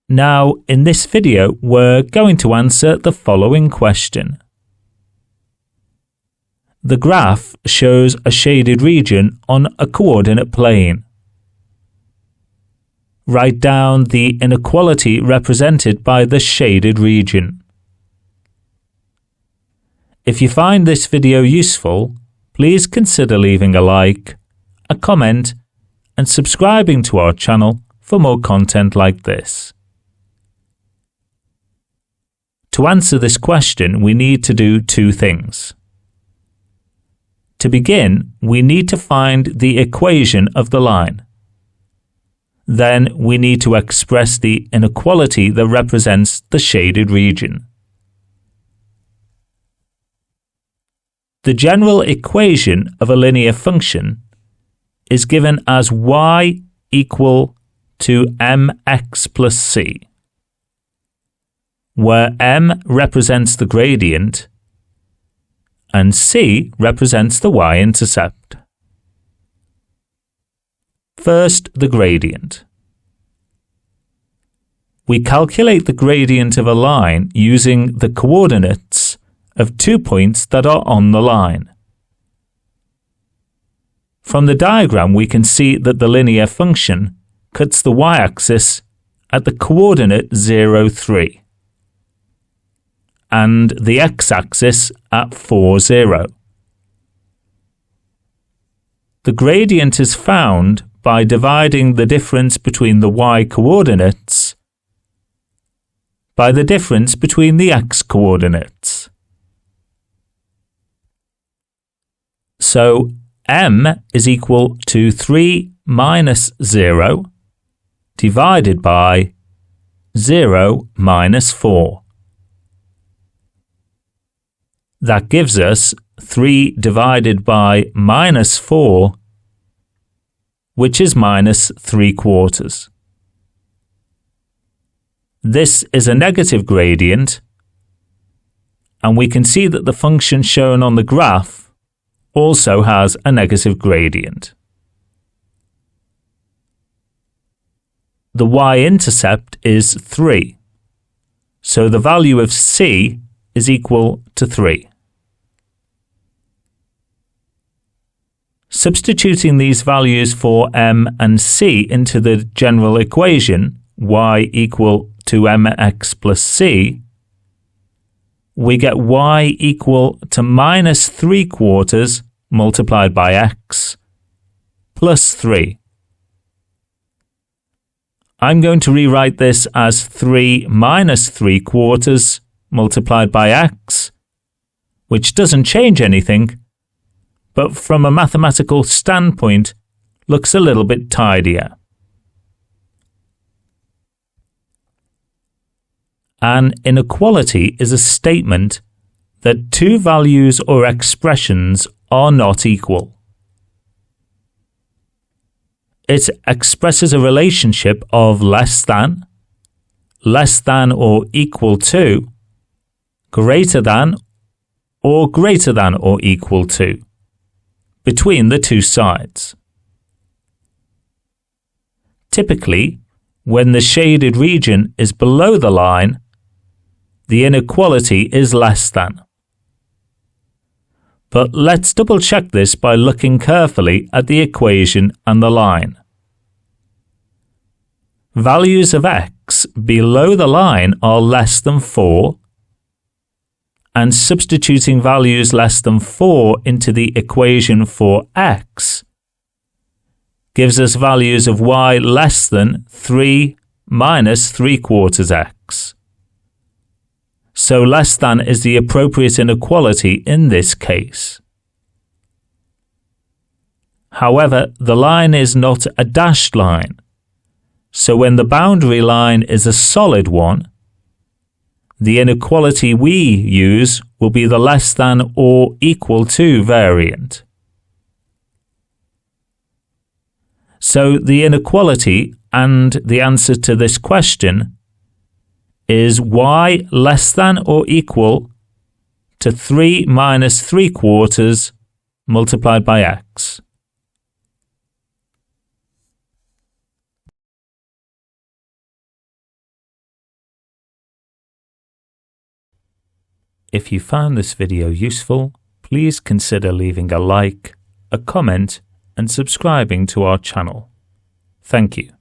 Now, in this video, we're going to answer the following question. The graph shows a shaded region on a coordinate plane. Write down the inequality represented by the shaded region. If you find this video useful, please consider leaving a like, a comment, and subscribing to our channel for more content like this. To answer this question, we need to do two things. To begin, we need to find the equation of the line. Then we need to express the inequality that represents the shaded region. The general equation of a linear function is given as y equal to mx plus c, where m represents the gradient and c represents the y-intercept. First, the gradient. We calculate the gradient of a line using the coordinates of 2 points that are on the line. From the diagram, we can see that the linear function cuts the y-axis at the coordinate 0, 3. And the x-axis at 4, 0. The gradient is found by dividing the difference between the y-coordinates by the difference between the x-coordinates. So m is equal to 3 minus 0 divided by 0 minus 4. That gives us 3 divided by minus 4, which is minus 3/4. This is a negative gradient, and we can see that the function shown on the graph also has a negative gradient. The y-intercept is 3, so the value of c is equal to 3. Substituting these values for m and c into the general equation, y equal to mx plus c, we get y equal to minus 3/4 multiplied by x plus 3. I'm going to rewrite this as 3 minus 3/4 multiplied by x, which doesn't change anything, but from a mathematical standpoint looks a little bit tidier. An inequality is a statement that two values or expressions are not equal. It expresses a relationship of less than or equal to, greater than or equal to, between the two sides. Typically, when the shaded region is below the line, the inequality is less than. But let's double check this by looking carefully at the equation and the line. Values of x below the line are less than 4, and substituting values less than 4 into the equation for x gives us values of y less than 3 minus 3/4 x. So less than is the appropriate inequality in this case. However, the line is not a dashed line, so when the boundary line is a solid one, the inequality we use will be the less than or equal to variant. So the inequality and the answer to this question is y less than or equal to 3 minus 3/4 multiplied by x. If you found this video useful, please consider leaving a like, a comment, and subscribing to our channel. Thank you.